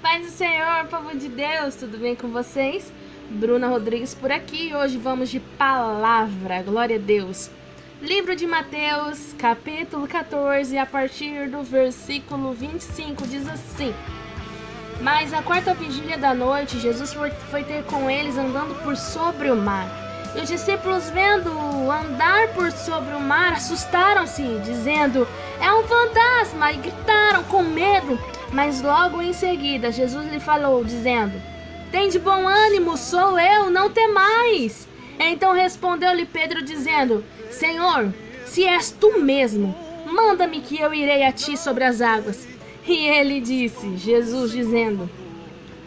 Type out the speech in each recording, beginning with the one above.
Paz do Senhor, povo de Deus, tudo bem com vocês? Bruna Rodrigues por aqui e hoje vamos de palavra, glória a Deus. Livro de Mateus, capítulo 14, a partir do versículo 25, diz assim: Mas à quarta vigília da noite, Jesus foi ter com eles andando por sobre o mar. E os discípulos, vendo-o andar por sobre o mar, assustaram-se, dizendo: É um fantasma! E gritaram com medo. Mas logo em seguida, Jesus lhe falou, dizendo: Tende bom ânimo, sou eu, não temais. Então respondeu-lhe Pedro, dizendo: Senhor, se és tu mesmo, manda-me que eu irei a ti sobre as águas. E ele disse, Jesus dizendo: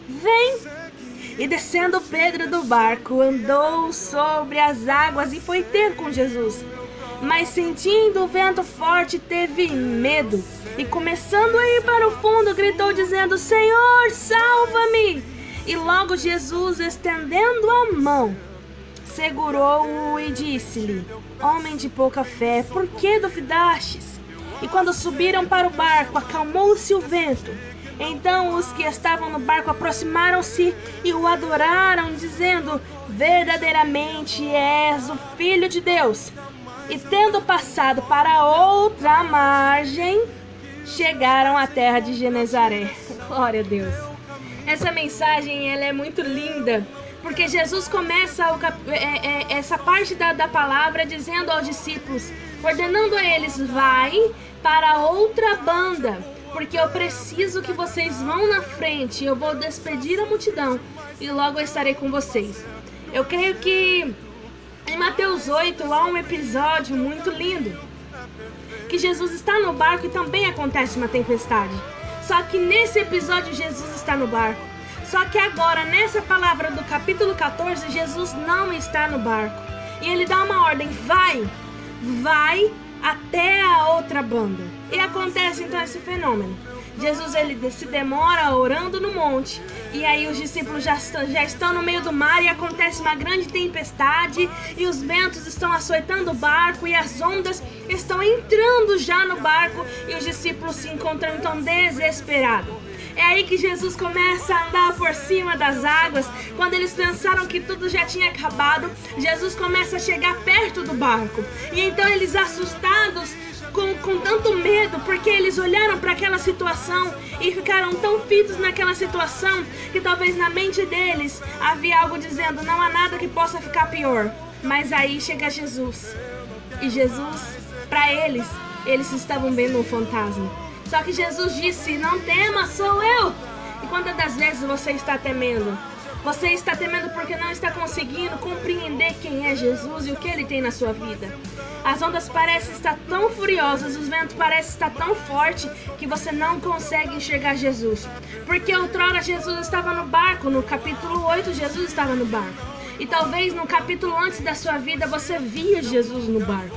Vem. E descendo Pedro do barco, andou sobre as águas e foi ter com Jesus. Mas sentindo o vento forte, teve medo. E começando a ir para o fundo, gritou dizendo: Senhor, salva-me! E logo Jesus, estendendo a mão, segurou-o e disse-lhe: Homem de pouca fé, por que duvidastes? E quando subiram para o barco, acalmou-se o vento. Então os que estavam no barco aproximaram-se e o adoraram, dizendo: Verdadeiramente és o Filho de Deus. E tendo passado para outra margem, chegaram à terra de Genezaré. Glória a Deus. Essa mensagem ela é muito linda, porque Jesus começa essa parte da palavra dizendo aos discípulos, ordenando a eles: vai para outra banda, porque eu preciso que vocês vão na frente, eu vou despedir a multidão e logo eu estarei com vocês. Eu creio que em Mateus 8 há um episódio muito lindo, que Jesus está no barco e também acontece uma tempestade. Só que nesse episódio Jesus está no barco. Só que agora, nessa palavra do capítulo 14, Jesus não está no barco. E ele dá uma ordem: vai até a outra banda. E acontece então esse fenômeno. Jesus ele se demora orando no monte. E aí os discípulos já estão no meio do mar e acontece uma grande tempestade. E os ventos estão açoitando o barco e as ondas estão entrando já no barco. E os discípulos se encontram então desesperados. É aí que Jesus começa a andar por cima das águas. Quando eles pensaram que tudo já tinha acabado, Jesus começa a chegar perto do barco. E então eles, assustados, com tanto medo, porque eles olharam para aquela situação e ficaram tão fitos naquela situação que talvez na mente deles havia algo dizendo: não há nada que possa ficar pior. Mas aí chega Jesus. E Jesus, para eles estavam vendo um fantasma. Só que Jesus disse: não tema, sou eu. E quantas das vezes você está temendo? Você está temendo porque não está conseguindo compreender quem é Jesus e o que Ele tem na sua vida. As ondas parecem estar tão furiosas, os ventos parecem estar tão fortes que você não consegue enxergar Jesus. Porque outrora Jesus estava no barco, no capítulo 8 Jesus estava no barco. E talvez no capítulo antes da sua vida você via Jesus no barco.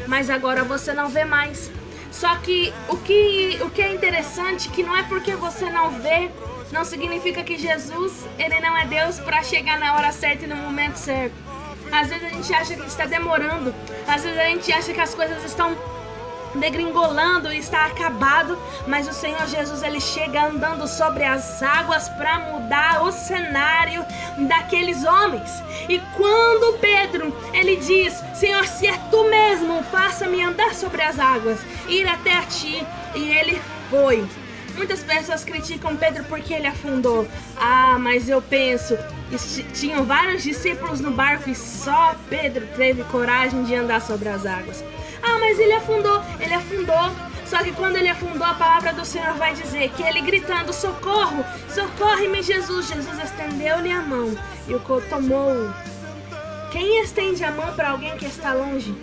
Mas agora você não vê mais. Só que o que é interessante, que não é porque você não vê, não significa que Jesus, ele não é Deus para chegar na hora certa e no momento certo. Às vezes a gente acha que está demorando, às vezes a gente acha que as coisas estão degringolando e está acabado, mas o Senhor Jesus, ele chega andando sobre as águas para mudar o cenário daqueles homens. E quando Pedro, ele diz: Senhor, se é tu mesmo, faça-me andar sobre as águas, ir até a ti, e ele foi. Muitas pessoas criticam Pedro porque ele afundou. Ah, mas eu penso que tinham vários discípulos no barco e só Pedro teve coragem de andar sobre as águas. Ah, mas ele afundou. Só que quando ele afundou, a palavra do Senhor vai dizer que ele gritando: socorro, socorre-me, Jesus. Jesus estendeu-lhe a mão e o tomou. Quem estende a mão para alguém que está longe?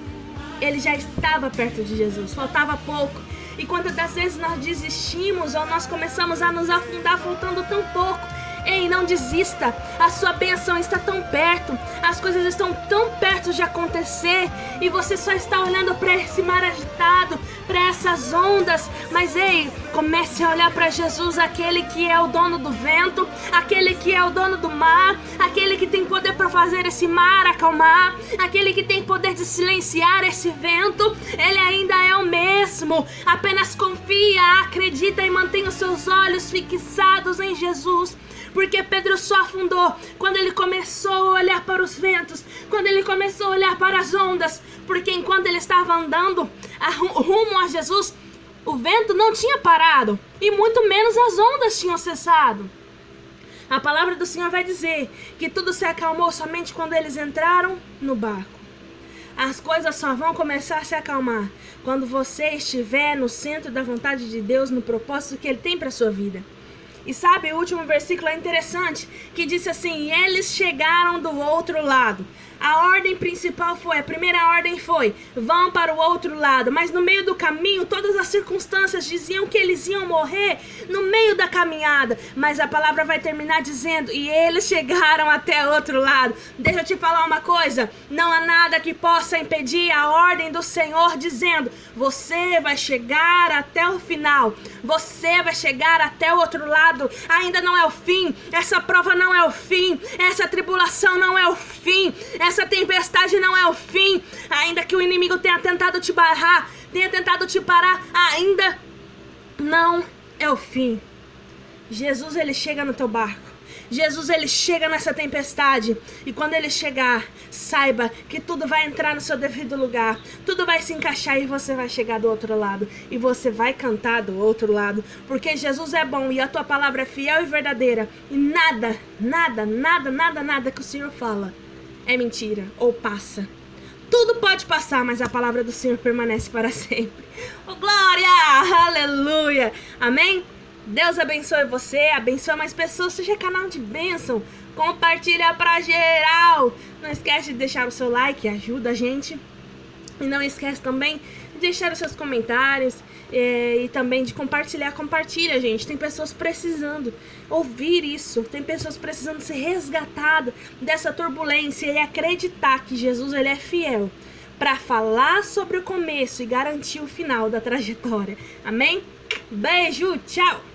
Ele já estava perto de Jesus, faltava pouco. E quantas das vezes nós desistimos ou nós começamos a nos afundar faltando tão pouco? Ei, não desista. A sua bênção está tão perto. As coisas estão tão perto de acontecer. E você só está olhando para esse mar agitado, para essas ondas. Mas ei, comece a olhar para Jesus, aquele que é o dono do vento, aquele que é o dono do mar, aquele que tem poder para fazer esse mar acalmar, aquele que tem poder de silenciar esse vento. Ele ainda é o mesmo. Apenas confia, acredita e mantenha os seus olhos fixados em Jesus. Porque Pedro só afundou quando ele começou a olhar para os ventos, quando ele começou a olhar para as ondas. Porque enquanto ele estava andando rumo a Jesus, o vento não tinha parado e muito menos as ondas tinham cessado. A palavra do Senhor vai dizer que tudo se acalmou somente quando eles entraram no barco. As coisas só vão começar a se acalmar quando você estiver no centro da vontade de Deus, no propósito que Ele tem para a sua vida. E sabe, o último versículo é interessante, que disse assim: e eles chegaram do outro lado. A ordem principal foi, a primeira ordem foi, vão para o outro lado. Mas no meio do caminho, todas as circunstâncias diziam que eles iam morrer no meio da caminhada. Mas a palavra vai terminar dizendo, e eles chegaram até o outro lado. Deixa eu te falar uma coisa, não há nada que possa impedir a ordem do Senhor dizendo, você vai chegar até o final. Você vai chegar até o outro lado. Ainda não é o fim. Essa prova não é o fim. Essa tribulação não é o fim. Essa tempestade não é o fim. Ainda que o inimigo tenha tentado te barrar, tenha tentado te parar, ainda não é o fim. Jesus, ele chega no teu barco. Jesus, ele chega nessa tempestade. E quando ele chegar, saiba que tudo vai entrar no seu devido lugar. Tudo vai se encaixar e você vai chegar do outro lado. E você vai cantar do outro lado. Porque Jesus é bom e a tua palavra é fiel e verdadeira. E nada, nada, nada, nada, nada que o Senhor fala é mentira ou passa. Tudo pode passar, mas a palavra do Senhor permanece para sempre. Oh, glória! Aleluia! Amém? Deus abençoe você, abençoe mais pessoas, seja canal de bênção, compartilha pra geral. Não esquece de deixar o seu like, ajuda a gente. E não esquece também de deixar os seus comentários e também de compartilhar. Compartilha, gente, tem pessoas precisando ouvir isso, tem pessoas precisando ser resgatadas dessa turbulência e acreditar que Jesus, ele é fiel para falar sobre o começo e garantir o final da trajetória. Amém? Beijo, tchau!